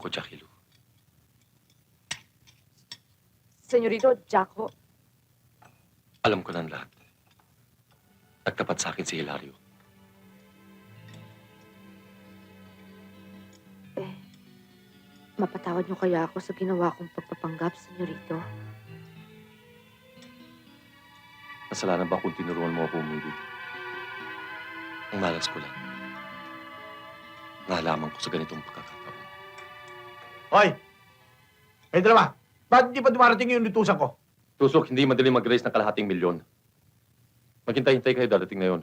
ako, Jackie Lou. Senyorito, Jack ho. Alam ko ng lahat. Nagtapat sa akin si Hilario. Mapatawad niyo kaya ako sa ginawa kong pagpapanggap, senyorito? Kasalanan ba kung tinuruan mo ako umibig? Ang malas ko lang. Nalaman ko sa ganitong pagkakataon. Hoy! Kayo dalawa, bakit hindi pa dumarating yung lutusan ko? Tusok, hindi madali mag-raise ng kalahating milyon. Maghintay-hintay kayo, dadating na yun.